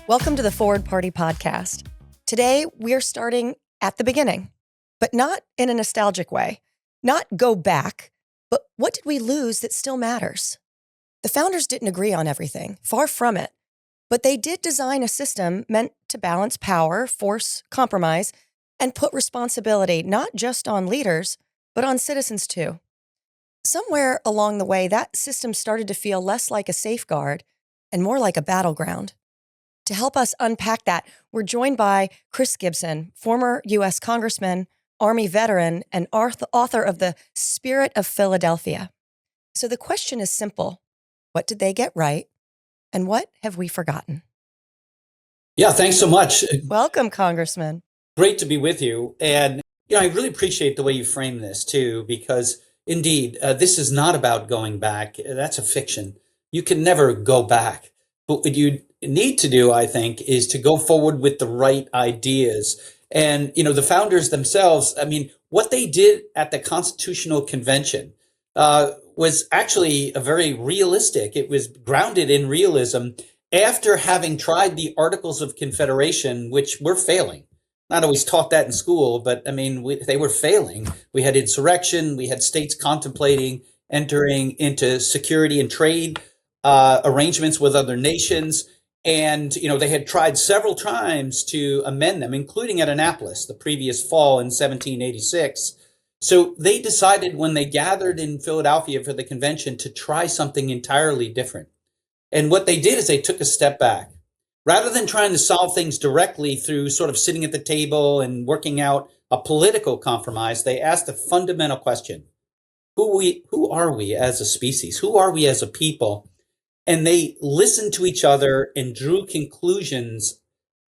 Welcome to the Forward Party podcast. Today, we're starting at the beginning, but not in a nostalgic way. Not go back, but what did we lose that still matters? The founders didn't agree on everything, far from it, but they did design a system meant to balance power, force compromise, and put responsibility not just on leaders, but on citizens too. Somewhere along the way, that system started to feel less like a safeguard and more like a battleground. To help us unpack that, we're joined by Chris Gibson, former U.S. Congressman, Army veteran, and author of The Spirit of Philadelphia. So the question is simple. What did they get right? And what have we forgotten? Yeah, thanks so much. Welcome, Congressman. Great to be with you. And, I really appreciate the way you frame this, too, because indeed, this is not about going back. That's a fiction. You can never go back. But what you need to do, I think, is to go forward with the right ideas. And, the founders themselves, what they did at the Constitutional Convention was actually a very realistic. It was grounded in realism after having tried the Articles of Confederation, which were failing. Not always taught that in school, but they were failing. We had insurrection. We had states contemplating entering into security and trade arrangements with other nations. And, they had tried several times to amend them, including at Annapolis the previous fall in 1786. So they decided when they gathered in Philadelphia for the convention to try something entirely different. And what they did is they took a step back. Rather than trying to solve things directly through sort of sitting at the table and working out a political compromise, they asked a fundamental question. Who are we as a species? Who are we as a people? And they listened to each other and drew conclusions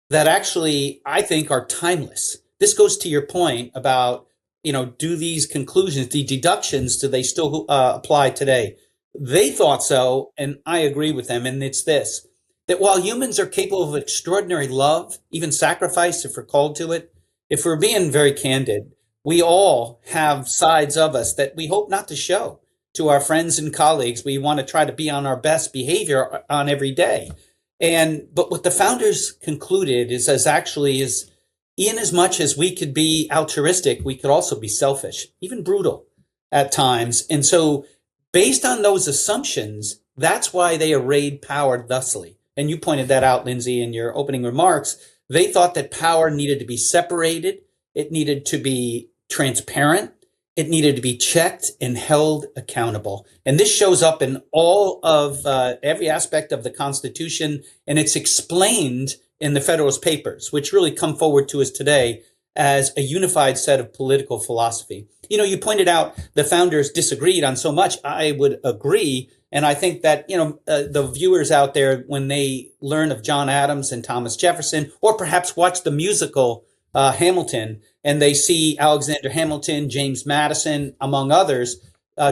that actually, I think, are timeless. This goes to your point about, do these conclusions, the deductions, do they still apply today? They thought so, and I agree with them. And it's this, that while humans are capable of extraordinary love, even sacrifice if we're called to it, if we're being very candid, we all have sides of us that we hope not to show to our friends and colleagues. We want to try to be on our best behavior on every day. But what the founders concluded is in as much as we could be altruistic, we could also be selfish, even brutal at times. And so based on those assumptions, that's why they arrayed power thusly. And you pointed that out, Lindsey, in your opening remarks. They thought that power needed to be separated. It needed to be transparent. It needed to be checked and held accountable. And this shows up in all of every aspect of the Constitution, and it's explained in the Federalist Papers, which really come forward to us today as a unified set of political philosophy. You pointed out the founders disagreed on so much. I would agree. And I think that, the viewers out there, when they learn of John Adams and Thomas Jefferson, or perhaps watch the musical Hamilton, and they see Alexander Hamilton, James Madison, among others,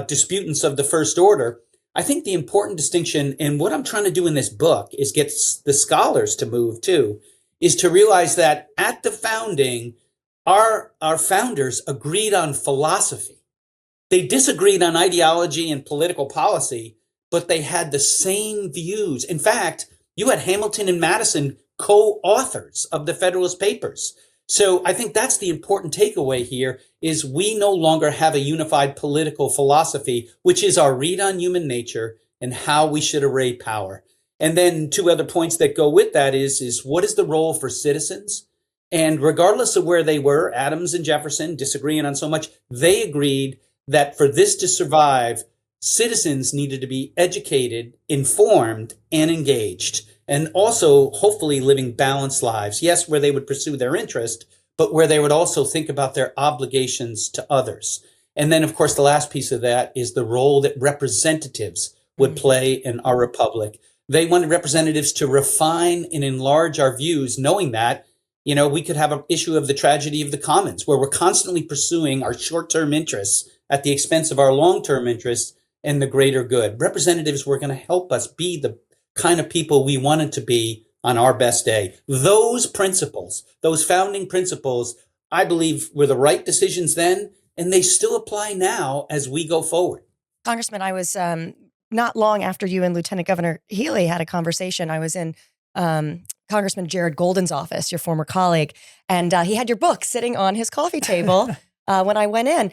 disputants of the First Order. I think the important distinction, and what I'm trying to do in this book is get the scholars to move too, is to realize that at the founding, our founders agreed on philosophy. They disagreed on ideology and political policy, but they had the same views. In fact, you had Hamilton and Madison co-authors of the Federalist Papers. So I think that's the important takeaway here is we no longer have a unified political philosophy, which is our read on human nature and how we should array power. And then two other points that go with that is what is the role for citizens? And regardless of where they were, Adams and Jefferson disagreeing on so much, they agreed that for this to survive, citizens needed to be educated, informed, and engaged. And also, hopefully, living balanced lives. Yes, where they would pursue their interest, but where they would also think about their obligations to others. And then, of course, the last piece of that is the role that representatives would play in our republic. They wanted representatives to refine and enlarge our views, knowing that, we could have an issue of the tragedy of the commons, where we're constantly pursuing our short-term interests at the expense of our long-term interests and the greater good. Representatives were going to help us be the kind of people we wanted to be on our best day. Those principles, those founding principles, I believe were the right decisions then, and they still apply now as we go forward. Congressman, I was not long after you and Lieutenant Governor Healey had a conversation. I was in Congressman Jared Golden's office, your former colleague, and he had your book sitting on his coffee table when I went in.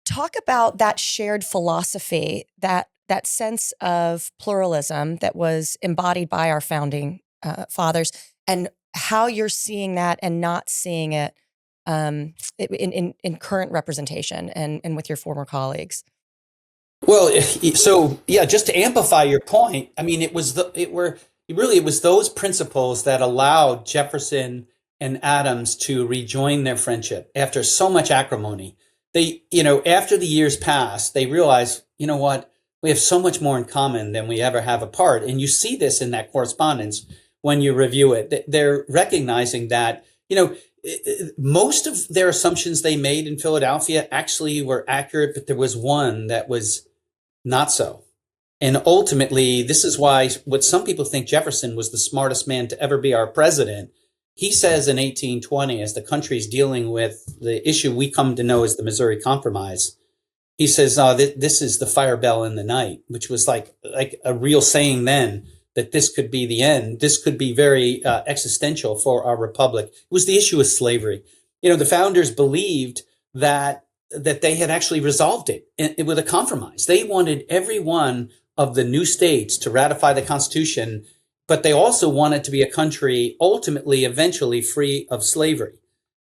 Talk about that shared philosophy, that sense of pluralism that was embodied by our founding fathers, and how you're seeing that and not seeing it in current representation and with your former colleagues. Well, so yeah, just to amplify your point, I mean, it was those principles that allowed Jefferson and Adams to rejoin their friendship after so much acrimony. They, after the years passed, they realized, you know what, we have so much more in common than we ever have apart. And you see this in that correspondence when you review it. They're recognizing that, most of their assumptions they made in Philadelphia actually were accurate, but there was one that was not so. And ultimately, this is why what some people think Jefferson was the smartest man to ever be our president. He says in 1820, as the country's dealing with the issue we come to know as the Missouri Compromise, he says, this is the fire bell in the night, which was like a real saying then, that this could be the end. This could be very existential for our republic. It was the issue of slavery. The founders believed that they had actually resolved it with a compromise. They wanted every one of the new states to ratify the Constitution, but they also wanted to be a country ultimately, eventually free of slavery.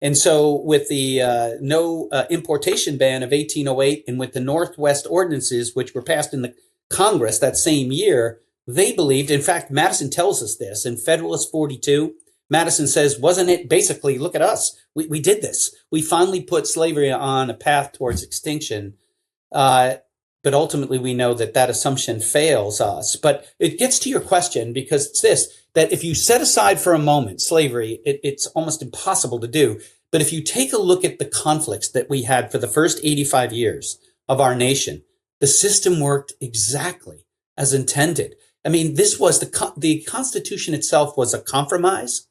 And so with the no importation ban of 1808 and with the Northwest ordinances, which were passed in the Congress that same year, they believed, in fact, Madison tells us this in Federalist 42, Madison says, wasn't it basically, look at us, we did this. We finally put slavery on a path towards extinction. But ultimately, we know that assumption fails us. But it gets to your question, because it's this, that if you set aside for a moment slavery, it's almost impossible to do. But if you take a look at the conflicts that we had for the first 85 years of our nation, the system worked exactly as intended. I mean, this was the Constitution itself was a compromise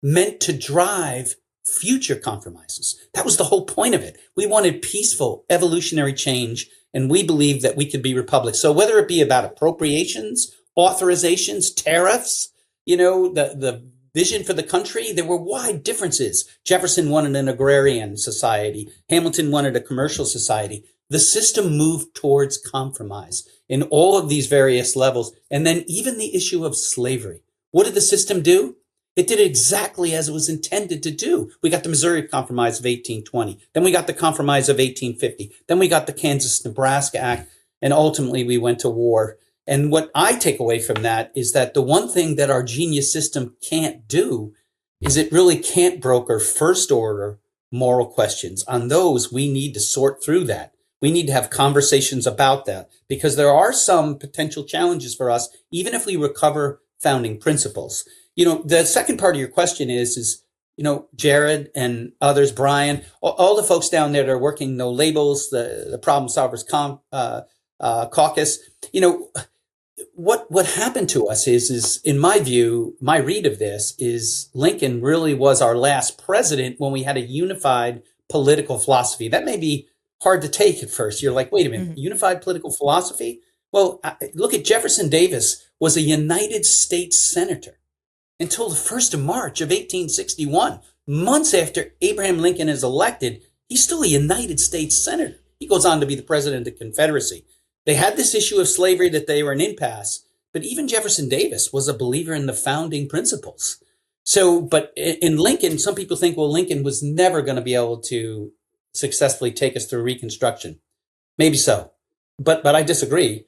meant to drive future compromises. That was the whole point of it. We wanted peaceful evolutionary change, and we believed that we could be republic. So whether it be about appropriations, authorizations, tariffs, the vision for the country, there were wide differences. Jefferson wanted an agrarian society. Hamilton wanted a commercial society. The system moved towards compromise in all of these various levels. And then even the issue of slavery. What did the system do? It did exactly as it was intended to do. We got the Missouri Compromise of 1820. Then we got the Compromise of 1850. Then we got the Kansas-Nebraska Act. And ultimately, we went to war. And what I take away from that is that the one thing that our genius system can't do is it really can't broker first order moral questions. On those, we need to sort through that. We need to have conversations about that, because there are some potential challenges for us, even if we recover founding principles. The second part of your question is Jared and others, Brian, all the folks down there that are working No Labels, the Problem Solvers Caucus, what happened to us is, in my view, my read of this is Lincoln really was our last president when we had a unified political philosophy. That may be hard to take at first. You're like, wait a minute, unified political philosophy? Well, look at Jefferson Davis was a United States senator until the 1st of March of 1861. Months after Abraham Lincoln is elected, he's still a United States senator. He goes on to be the president of the Confederacy. They had this issue of slavery that they were an impasse, but even Jefferson Davis was a believer in the founding principles. So, but in Lincoln, some people think, well, Lincoln was never going to be able to successfully take us through Reconstruction. Maybe so, but I disagree.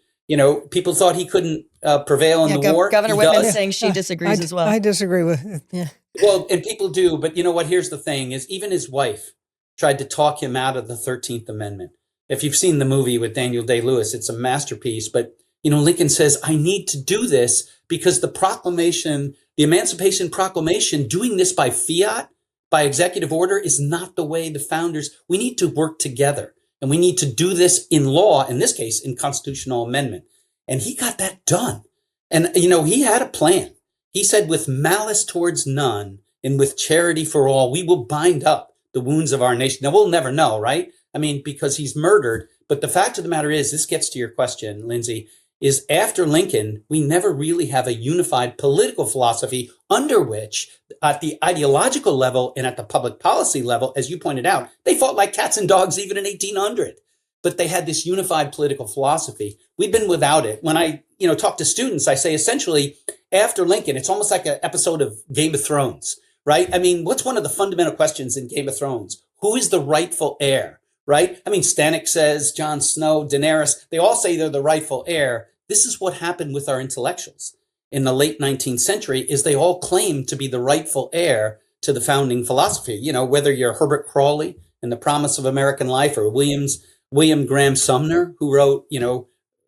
People thought he couldn't prevail in the war. Governor Whitman is saying she disagrees as well. I disagree with it. Yeah. Well, and people do, but you know what? Here's the thing: is even his wife tried to talk him out of the 13th Amendment. If you've seen the movie with Daniel Day-Lewis, it's a masterpiece. But Lincoln says, "I need to do this because the proclamation, the Emancipation Proclamation, doing this by fiat, by executive order, is not the way the founders. We need to work together." And we need to do this in law, in this case, in constitutional amendment. And he got that done. And, he had a plan. He said, with malice towards none and with charity for all, we will bind up the wounds of our nation. Now, we'll never know, right? I mean, because he's murdered. But the fact of the matter is, this gets to your question, Lindsay, is after Lincoln, we never really have a unified political philosophy under which, at the ideological level and at the public policy level, as you pointed out, they fought like cats and dogs even in 1800. But they had this unified political philosophy. We've been without it. When I, talk to students, I say essentially after Lincoln, it's almost like an episode of Game of Thrones, right? I mean, what's one of the fundamental questions in Game of Thrones? Who is the rightful heir, right? I mean, Stannis says, Jon Snow, Daenerys, they all say they're the rightful heir. This is what happened with our intellectuals in the late 19th century is they all claim to be the rightful heir to the founding philosophy. Whether you're Herbert Crawley in The Promise of American Life or William Graham Sumner, who wrote,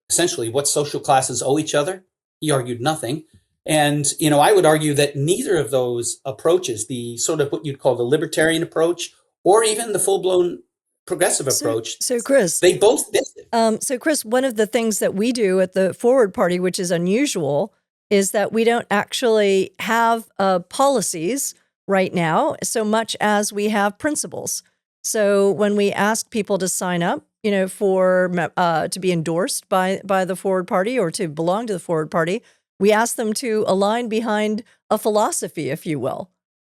essentially what social classes owe each other. He argued nothing. And, I would argue that neither of those approaches, the sort of what you'd call the libertarian approach or even the full-blown progressive approach. So Chris, they both did it. So Chris, one of the things that we do at the Forward Party, which is unusual, is that we don't actually have policies right now so much as we have principles. So when we ask people to sign up, for to be endorsed by the Forward Party or to belong to the Forward Party, we ask them to align behind a philosophy, if you will.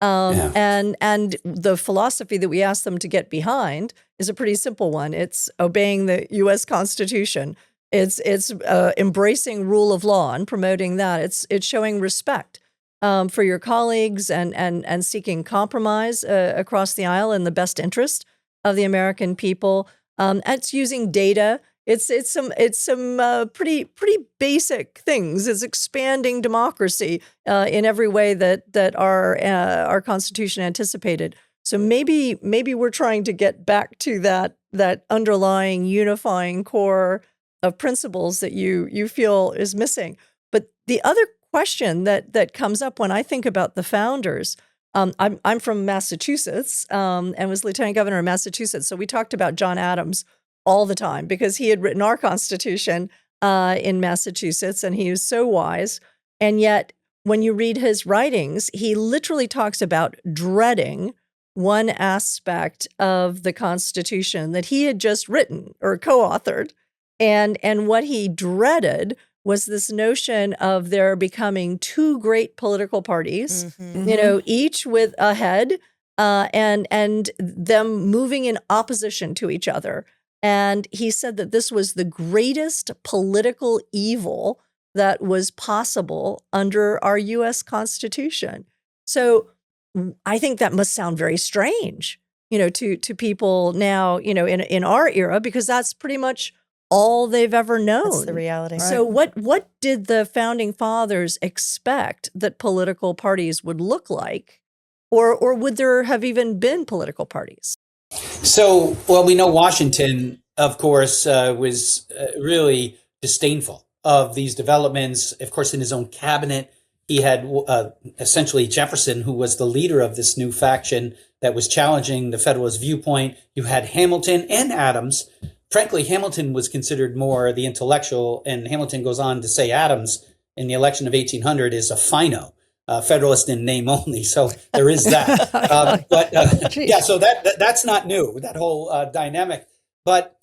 And the philosophy that we ask them to get behind is a pretty simple one. It's obeying the U.S. Constitution. It's embracing rule of law and promoting that. It's showing respect for your colleagues and seeking compromise across the aisle in the best interest of the American people. It's using data. It's some pretty basic things. It's expanding democracy in every way that our Constitution anticipated. So maybe we're trying to get back to that underlying unifying core of principles that you feel is missing. But the other question that comes up when I think about the founders, I'm from Massachusetts and was Lieutenant Governor of Massachusetts. So we talked about John Adams all the time because he had written our Constitution in Massachusetts, and he was so wise. And yet, when you read his writings, he literally talks about dreading one aspect of the Constitution that he had just written or co-authored. And what he dreaded was this notion of there becoming two great political parties, each with a head, and them moving in opposition to each other. And he said that this was the greatest political evil that was possible under our U.S. Constitution. So I think that must sound very strange, to people now, in our era, because that's pretty much all they've ever known. That's the reality. So what did the founding fathers expect that political parties would look like? Or would there have even been political parties? So, well, we know Washington, of course, was really disdainful of these developments. Of course, in his own cabinet, he had essentially Jefferson, who was the leader of this new faction that was challenging the Federalist viewpoint. You had Hamilton and Adams. Frankly, Hamilton was considered more the intellectual, and Hamilton goes on to say Adams in the election of 1800 is a fino. Federalist in name only, so there is that. So that's not new. That whole dynamic, but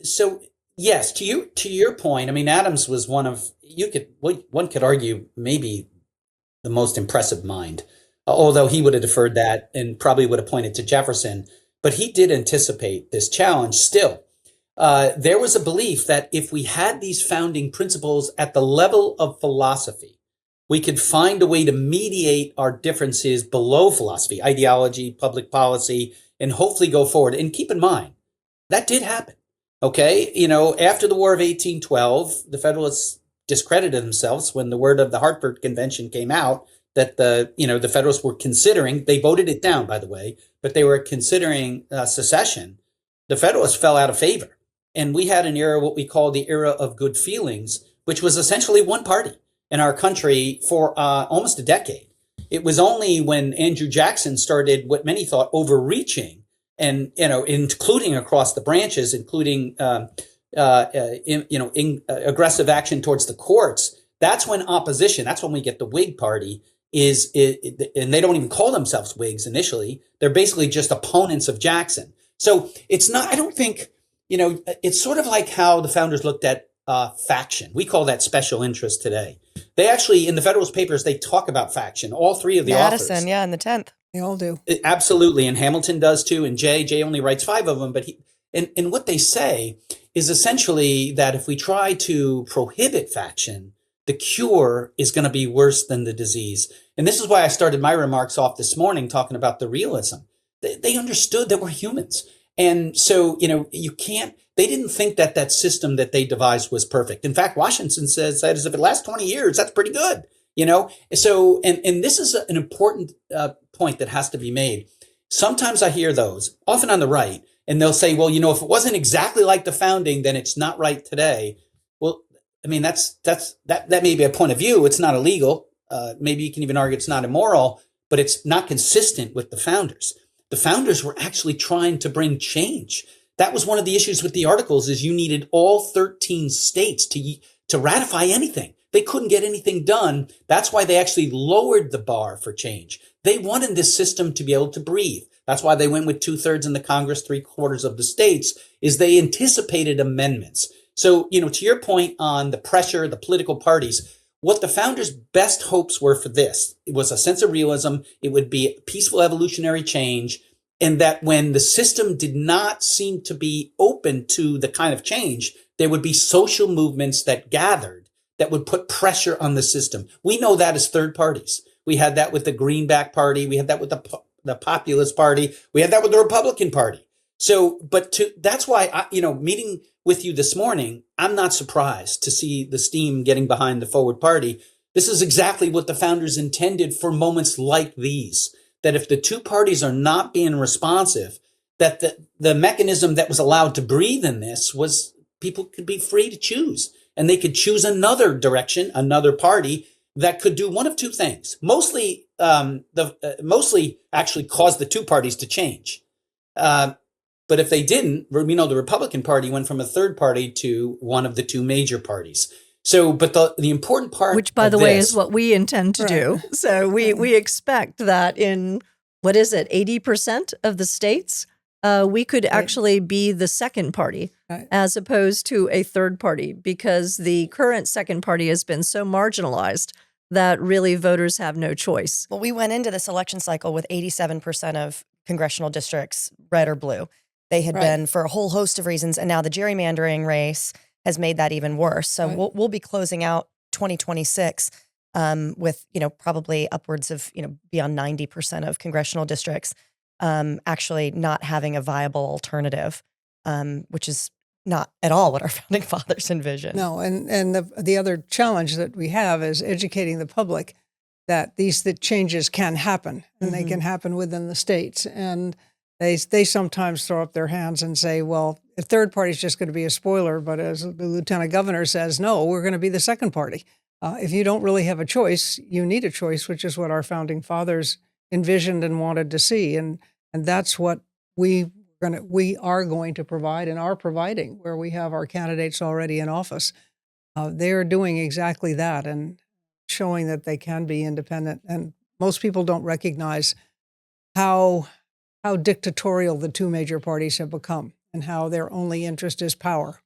so yes, to your point. I mean, Adams was one could argue maybe the most impressive mind, although he would have deferred that and probably would have pointed to Jefferson. But he did anticipate this challenge. Still, there was a belief that if we had these founding principles at the level of philosophy, we could find a way to mediate our differences below philosophy, ideology, public policy, and hopefully go forward. And keep in mind, that did happen. Okay. After the War of 1812, the Federalists discredited themselves when the word of the Hartford Convention came out that the Federalists were considering, they voted it down, by the way, but they were considering secession. The Federalists fell out of favor. And we had an era, what we call the era of good feelings, which was essentially one party in our country for almost a decade. It was only when Andrew Jackson started what many thought overreaching and, including across the branches, including, aggressive action towards the courts. That's when opposition, that's when we get the Whig Party and they don't even call themselves Whigs initially. They're basically just opponents of Jackson. So it's not, I don't think it's sort of like how the founders looked at faction. We call that special interest today. They actually, in the Federalist Papers, they talk about faction. All three of the Madison, authors. yeah, in the 10th. They all do. Absolutely. And Hamilton does too. And Jay only writes 5 of them. But and what they say is essentially that if we try to prohibit faction, the cure is going to be worse than the disease. And this is why I started my remarks off this morning talking about the realism. They understood that we're humans. And so, they didn't think that system that they devised was perfect. In fact, Washington says that if it lasts 20 years, that's pretty good, So, and this is an important point that has to be made. Sometimes I hear those, often on the right, and they'll say, well, if it wasn't exactly like the founding, then it's not right today. Well, I mean, that may be a point of view. It's not illegal. Maybe you can even argue it's not immoral, but it's not consistent with the founders. The founders were actually trying to bring change. That was one of the issues with the articles is you needed all 13 states to ratify anything. They couldn't get anything done. That's why they actually lowered the bar for change. They wanted this system to be able to breathe. That's why they went with 2/3 in the Congress, 3/4 of the states, is they anticipated amendments. So, to your point on the pressure, the political parties, what the founders' best hopes were for this, it was a sense of realism. It would be peaceful evolutionary change. And that when the system did not seem to be open to the kind of change, there would be social movements that gathered that would put pressure on the system. We know that as third parties. We had that with the Greenback Party. We had that with the Populist Party. We had that with the Republican Party. So, that's why, meeting with you this morning, I'm not surprised to see the steam getting behind the Forward Party. This is exactly what the founders intended for moments like these. That if the two parties are not being responsive, that the mechanism that was allowed to breathe in this was people could be free to choose. And they could choose another direction, another party that could do one of two things. Mostly actually cause the two parties to change. But if they didn't, the Republican Party went from a third party to one of the two major parties. So, but the important part, which, by the way, is what we intend to do. So we expect that in, 80% of the states, we could actually be the second party as opposed to a third party, because the current second party has been so marginalized that really voters have no choice. Well, we went into this election cycle with 87% of congressional districts red or blue. They had been for a whole host of reasons, and now the gerrymandering race has made that even worse. So we'll be closing out 2026 with, probably upwards of, beyond 90% of congressional districts actually not having a viable alternative, which is not at all what our founding fathers envisioned. No, and the other challenge that we have is educating the public that these changes can happen, and they can happen within the states. And they sometimes throw up their hands and say, well, a third party is just going to be a spoiler. But as the Lieutenant Governor says, no, we're going to be the second party. If you don't really have a choice, you need a choice, which is what our founding fathers envisioned and wanted to see. And that's what we are going to provide and are providing, where we have our candidates already in office. They are doing exactly that and showing that they can be independent. And most people don't recognize how dictatorial the two major parties have become and how their only interest is power.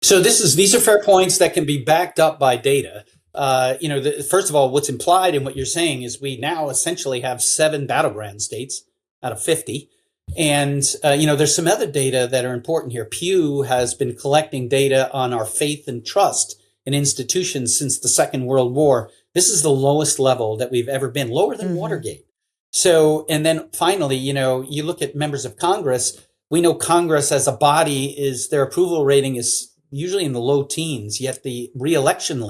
So these are fair points that can be backed up by data. First of all, what's implied in what you're saying is we now essentially have 7 battleground states out of 50. And, there's some other data that are important here. Pew has been collecting data on our faith and trust in institutions since the Second World War. This is the lowest level that we've ever been, lower than Watergate. So, and then finally, you look at members of Congress. We know Congress as a body their approval rating is usually in the low teens, yet the reelection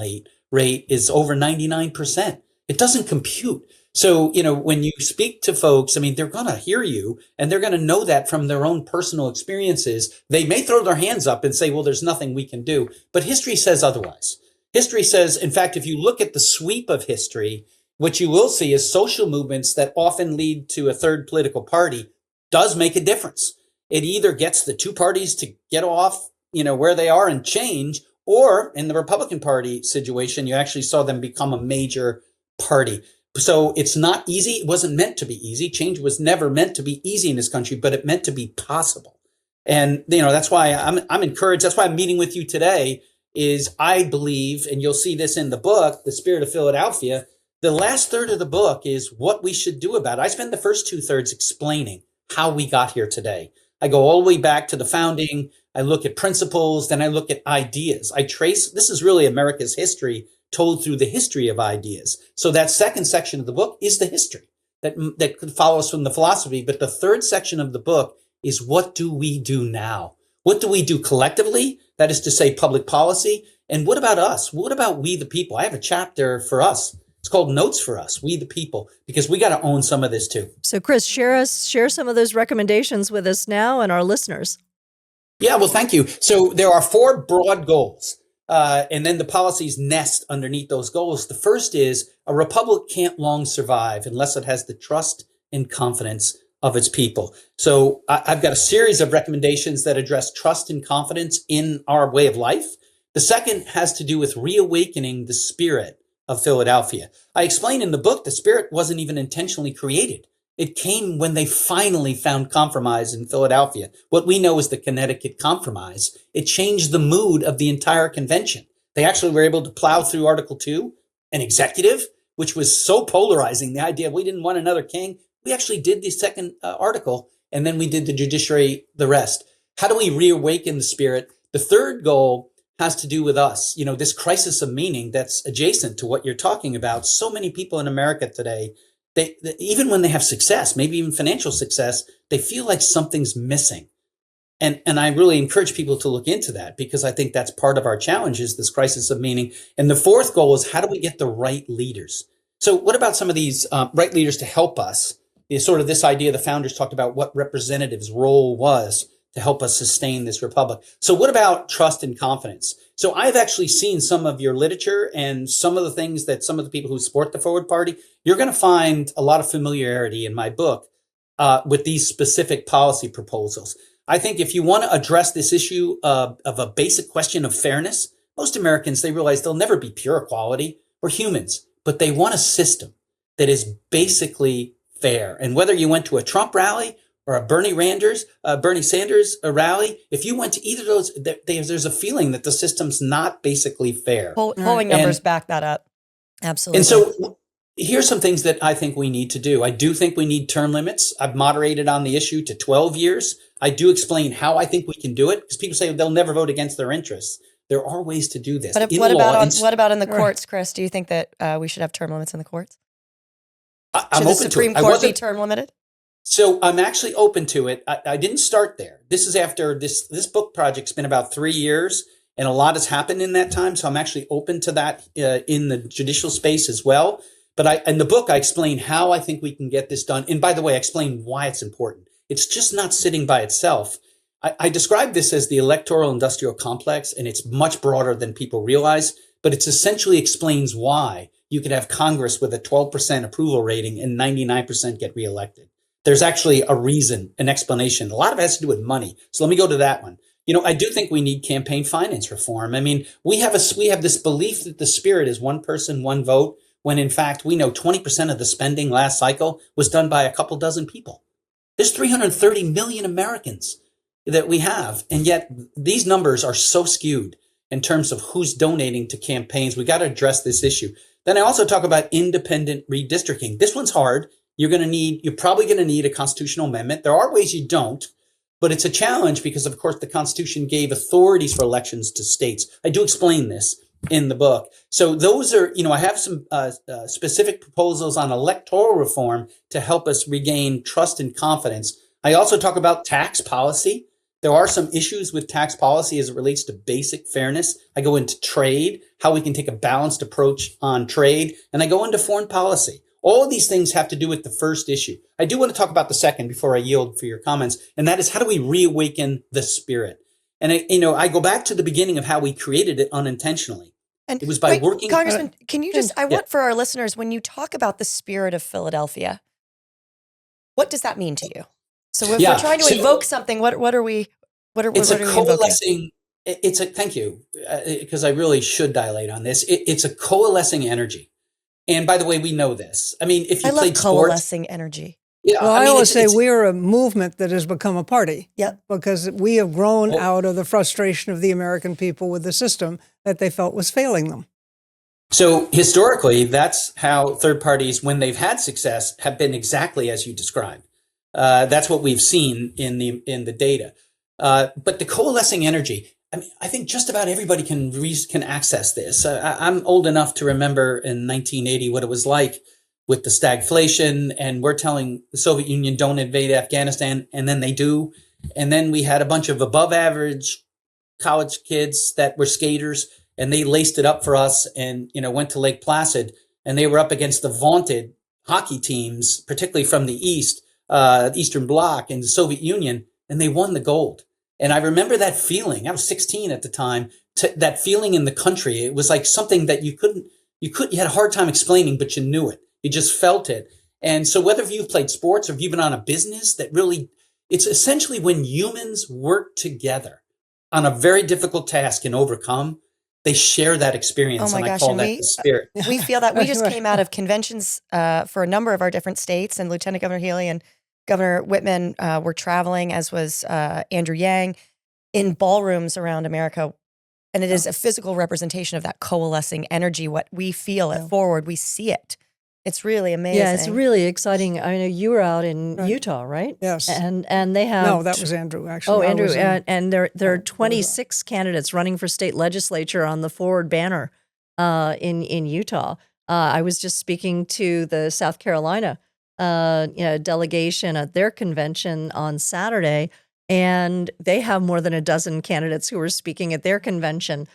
rate is over 99%. It doesn't compute. So, when you speak to folks, they're going to hear you and they're going to know that from their own personal experiences. They may throw their hands up and say, well, there's nothing we can do. But history says otherwise. History says, in fact, if you look at the sweep of history, what you will see is social movements that often lead to a third political party does make a difference. It either gets the two parties to get off, where they are and change, or in the Republican Party situation, you actually saw them become a major party. So it's not easy. It wasn't meant to be easy. Change was never meant to be easy in this country, but it meant to be possible. And, that's why I'm encouraged. That's why I'm meeting with you today is I believe, and you'll see this in the book, The Spirit of Philadelphia, the last third of the book is what we should do about it. I spend the first 2/3 explaining how we got here today. I go all the way back to the founding. I look at principles, then I look at ideas. This is really America's history told through the history of ideas. So that second section of the book is the history that follows from the philosophy. But the third section of the book is what do we do now? What do we do collectively? That is to say public policy. And what about us? What about we the people? I have a chapter for us. It's called Notes for Us, We the People, because we got to own some of this too. So Chris, share some of those recommendations with us now and our listeners. Yeah, well, thank you. So there are 4 broad goals, and then the policies nest underneath those goals. The first is a republic can't long survive unless it has the trust and confidence of its people. So I've got a series of recommendations that address trust and confidence in our way of life. The second has to do with reawakening the spirit of Philadelphia. I explain in the book the spirit wasn't even intentionally created. It came when they finally found compromise in Philadelphia. What we know is the Connecticut Compromise. It changed the mood of the entire convention. They actually were able to plow through Article 2, an executive, which was so polarizing, the idea we didn't want another king. We actually did the second article, and then we did the judiciary, the rest. How do we reawaken the spirit? The third goal has to do with us. This crisis of meaning that's adjacent to what you're talking about. So many people in America today, even when they have success, maybe even financial success, they feel like something's missing. And I really encourage people to look into that because I think that's part of our challenge is this crisis of meaning. And the fourth goal is how do we get the right leaders? So what about some of these right leaders to help us? Is sort of this idea the founders talked about what representatives' role was to help us sustain this republic. So what about trust and confidence? So I've actually seen some of your literature and some of the things that some of the people who support the Forward Party, you're going to find a lot of familiarity in my book with these specific policy proposals. I think if you want to address this issue of a basic question of fairness, most Americans, they realize they'll never be pure equality. We're humans, but they want a system that is basically fair. And whether you went to a Trump rally or a Bernie Sanders rally, if you went to either of those, there's a feeling that the system's not basically fair. Polling numbers back that up. Absolutely. And so here's some things that I think we need to do. I do think we need term limits. I've moderated on the issue to 12 years. I do explain how I think we can do it because people say they'll never vote against their interests. There are ways to do this. But what about in the courts, Chris? Do you think that we should have term limits in the courts? I'm Should the open Supreme to it. Court be term limited? So I'm actually open to it. I didn't start there. This is after this book project's been about 3 years and a lot has happened in that time. So I'm actually open to that in the judicial space as well. But in the book, I explain how I think we can get this done. And by the way, I explain why it's important. It's just not sitting by itself. I describe this as the electoral industrial complex, and it's much broader than people realize, but it essentially explains why you could have Congress with a 12% approval rating and 99% get reelected. There's actually a reason, an explanation. A lot of it has to do with money. So let me go to that one. I do think we need campaign finance reform. I mean, we have this belief that the spirit is one person, one vote, when in fact we know 20% of the spending last cycle was done by a couple dozen people. There's 330 million Americans that we have. And yet these numbers are so skewed in terms of who's donating to campaigns. We got to address this issue. Then I also talk about independent redistricting. This one's hard. You're probably going to need a constitutional amendment. There are ways you don't, but it's a challenge because of course the Constitution gave authorities for elections to states. I do explain this in the book. So those are, I have some specific proposals on electoral reform to help us regain trust and confidence. I also talk about tax policy. There are some issues with tax policy as it relates to basic fairness. I go into trade, how we can take a balanced approach on trade, and I go into foreign policy. All of these things have to do with the first issue. I do want to talk about the second before I yield for your comments, and that is how do we reawaken the spirit? And I go back to the beginning of how we created it unintentionally. And it was by working. Congressman, can you want for our listeners, when you talk about the spirit of Philadelphia, what does that mean to you? So if we're trying to invoke something, what are we coalescing. Thank you, because I really should dilate on this. It's a coalescing energy. And by the way, we know this. I mean, if you played sports, coalescing energy. Yeah, Well, I I mean, always say it's we are a movement that has become a party. Yep. Because we have grown Well- out of the frustration of the American people with the system that they felt was failing them. So historically, that's how third parties, when they've had success, have been exactly as you described. That's what we've seen in the data. But the coalescing energy, I mean, I think just about everybody can access this. I'm old enough to remember in 1980 what it was like with the stagflation, and we're telling the Soviet Union don't invade Afghanistan, and then they do. And then we had a bunch of above average college kids that were skaters, and they laced it up for us and, went to Lake Placid, and they were up against the vaunted hockey teams, particularly from the East, Eastern Bloc and the Soviet Union, and they won the gold. And I remember that feeling. I was 16 at the time, that feeling in the country. It was like something that you had a hard time explaining, but you knew it. You just felt it. And so whether you've played sports or if you've been on a business it's essentially when humans work together on a very difficult task and overcome, they share that experience. Oh my and I gosh, call and that the spirit. We feel that. We just came out of conventions for a number of our different states, and Lieutenant Governor Healey and Governor Whitman were traveling, as was Andrew Yang, in ballrooms around America. And it is a physical representation of that coalescing energy. What we feel at Forward, we see it. It's really amazing. Yeah, it's really exciting. I know you were out in Utah, right? Yes. And they have No, that was Andrew, actually. Oh, Andrew, and there are 26 candidates running for state legislature on the Forward banner in Utah. I was just speaking to the South Carolina delegation at their convention on Saturday, and they have more than a dozen candidates who are speaking at their convention.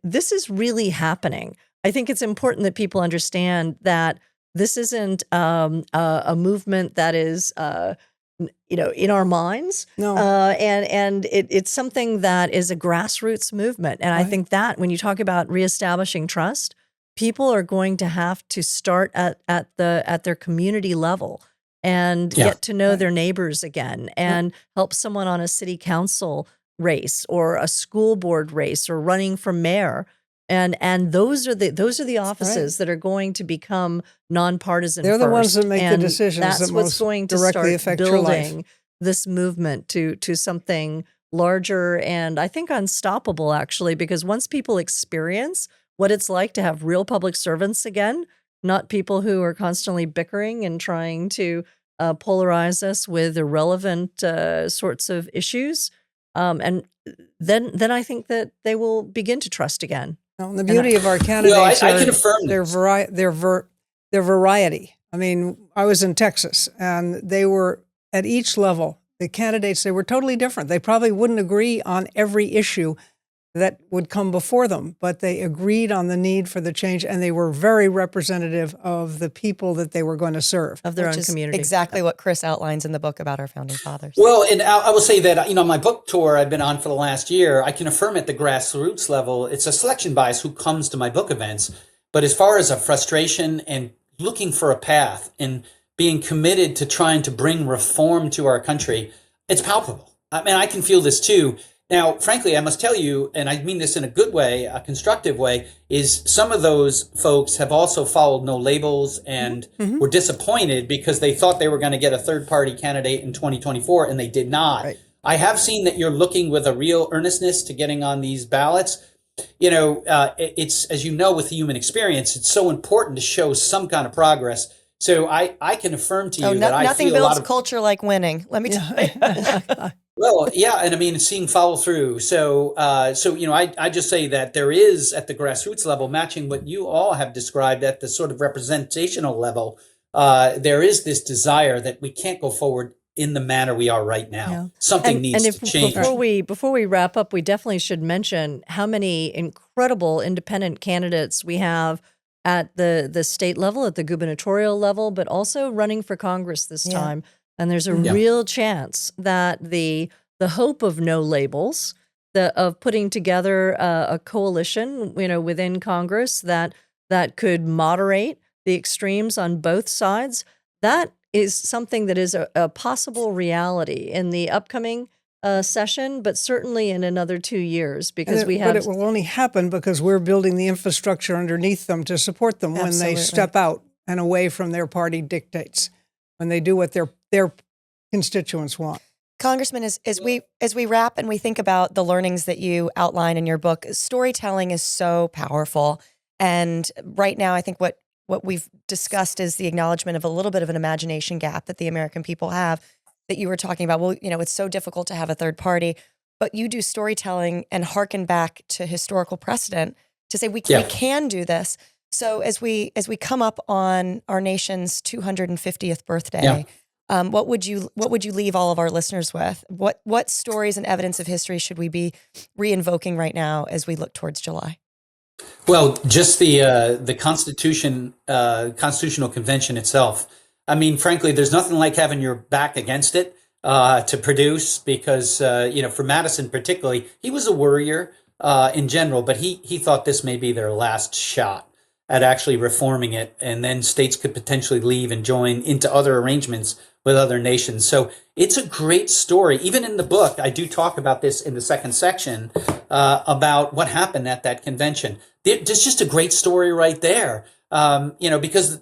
This is really happening. I think it's important that people understand that this isn't a movement that is, in our minds. No. And it's something that is a grassroots movement. And I think that when you talk about reestablishing trust, people are going to have to start at their community level and get to know their neighbors again and help someone on a city council race or a school board race or running for mayor. And those are the offices that are going to become nonpartisan. They're the ones first. that make the And decisions that's that what's most going to directly start affect your life. building this movement to something larger and I think unstoppable, actually, because once people experience what it's like to have real public servants again, not people who are constantly bickering and trying to polarize us with irrelevant sorts of issues, and then I think that they will begin to trust again. Well, the beauty of our candidates I can affirm their variety. I mean, I was in Texas, and they were at each level. The candidates, they were totally different. They probably wouldn't agree on every issue that would come before them, but they agreed on the need for the change, and they were very representative of the people that they were going to serve. Of their own community. Exactly what Chris outlines in the book about our founding fathers. Well, and I will say that, my book tour I've been on for the last year, I can affirm at the grassroots level, it's a selection bias who comes to my book events. But as far as a frustration and looking for a path and being committed to trying to bring reform to our country, it's palpable. I mean, I can feel this too. Now, frankly, I must tell you, and I mean this in a good way, a constructive way, is some of those folks have also followed no labels and were disappointed because they thought they were going to get a third-party candidate in 2024, and they did not. Right. I have seen that you're looking with a real earnestness to getting on these ballots. It's, as you know, with the human experience, it's so important to show some kind of progress. So I can affirm to you that I nothing feel a builds lot of culture like winning. Let me tell you. Well, yeah, and I mean, seeing follow through. So I just say that there is at the grassroots level, matching what you all have described at the sort of representational level, there is this desire that we can't go forward in the manner we are right now. Yeah. Something needs to change. Before we wrap up, we definitely should mention how many incredible independent candidates we have at the state level, at the gubernatorial level, but also running for Congress this time. And there's a real chance that the hope of no labels, of putting together a coalition, within Congress that could moderate the extremes on both sides, that is something that is a possible reality in the upcoming session, but certainly in another 2 years, because but it will only happen because we're building the infrastructure underneath them to support them when they step out and away from their party dictates. When they do what their constituents want. Congressman, as we wrap and we think about the learnings that you outline in your book, storytelling is so powerful. And right now, I think what we've discussed is the acknowledgement of a little bit of an imagination gap that the American people have that you were talking about. Well, it's so difficult to have a third party, but you do storytelling and hearken back to historical precedent to say we can do this. So as we come up on our nation's 250th birthday, what would you leave all of our listeners with? What stories and evidence of history should we be re-invoking right now as we look towards July? Well, just the Constitutional Convention itself. I mean, frankly, there's nothing like having your back against it to produce, because for Madison particularly, he was a worrier in general, but he thought this may be their last shot at actually reforming it, and then states could potentially leave and join into other arrangements with other nations. So it's a great story. Even in the book, I do talk about this in the second section about what happened at that convention. There's just a great story right there, because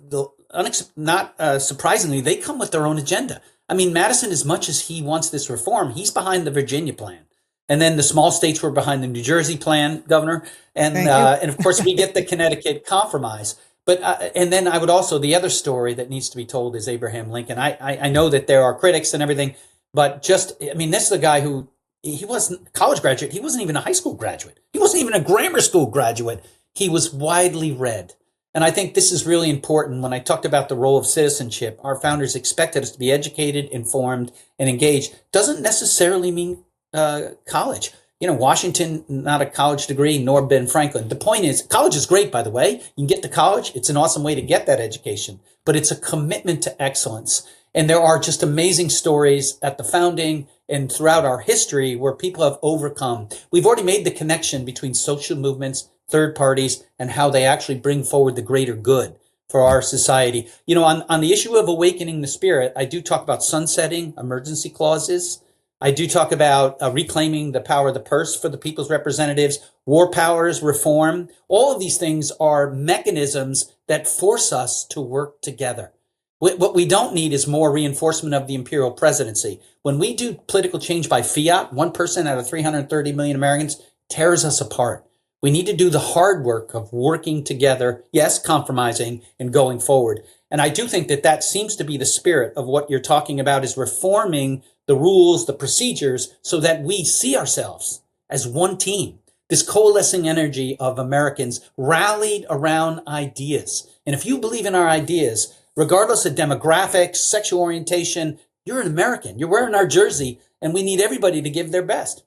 not surprisingly, they come with their own agenda. I mean, Madison, as much as he wants this reform, he's behind the Virginia plan. And then the small states were behind the New Jersey plan, Governor. And of course, we get the Connecticut Compromise. But and then I would also, the other story that needs to be told is Abraham Lincoln. I know that there are critics and everything, but this is the guy who, he wasn't a college graduate. He wasn't even a high school graduate. He wasn't even a grammar school graduate. He was widely read. And I think this is really important. When I talked about the role of citizenship, our founders expected us to be educated, informed, and engaged. Doesn't necessarily mean college. Washington, not a college degree, nor Ben Franklin. The point is, college is great, by the way. You can get to college. It's an awesome way to get that education, but it's a commitment to excellence. And there are just amazing stories at the founding and throughout our history where people have overcome. We've already made the connection between social movements, third parties, and how they actually bring forward the greater good for our society. On the issue of awakening the spirit, I do talk about sunsetting emergency clauses. I do talk about reclaiming the power of the purse for the people's representatives, war powers, reform. All of these things are mechanisms that force us to work together. What we don't need is more reinforcement of the imperial presidency. When we do political change by fiat, 1% out of 330 million Americans tears us apart. We need to do the hard work of working together, yes, compromising and going forward. And I do think that seems to be the spirit of what you're talking about, is reforming the rules, the procedures, so that we see ourselves as one team. This coalescing energy of Americans rallied around ideas. And if you believe in our ideas, regardless of demographics, sexual orientation, you're an American. You're wearing our jersey, and we need everybody to give their best.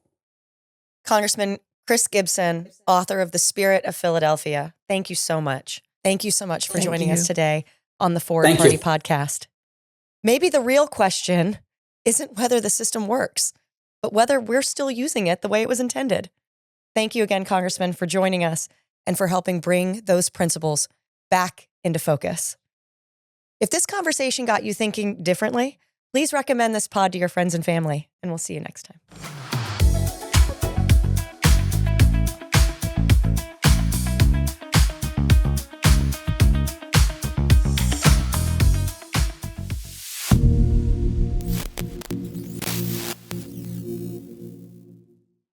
Congressman Chris Gibson, author of The Spirit of Philadelphia, thank you so much. Thank you so much for joining us today on the Forward Party podcast. Maybe the real question isn't whether the system works, but whether we're still using it the way it was intended. Thank you again, Congressman, for joining us and for helping bring those principles back into focus. If this conversation got you thinking differently, please recommend this pod to your friends and family, and we'll see you next time.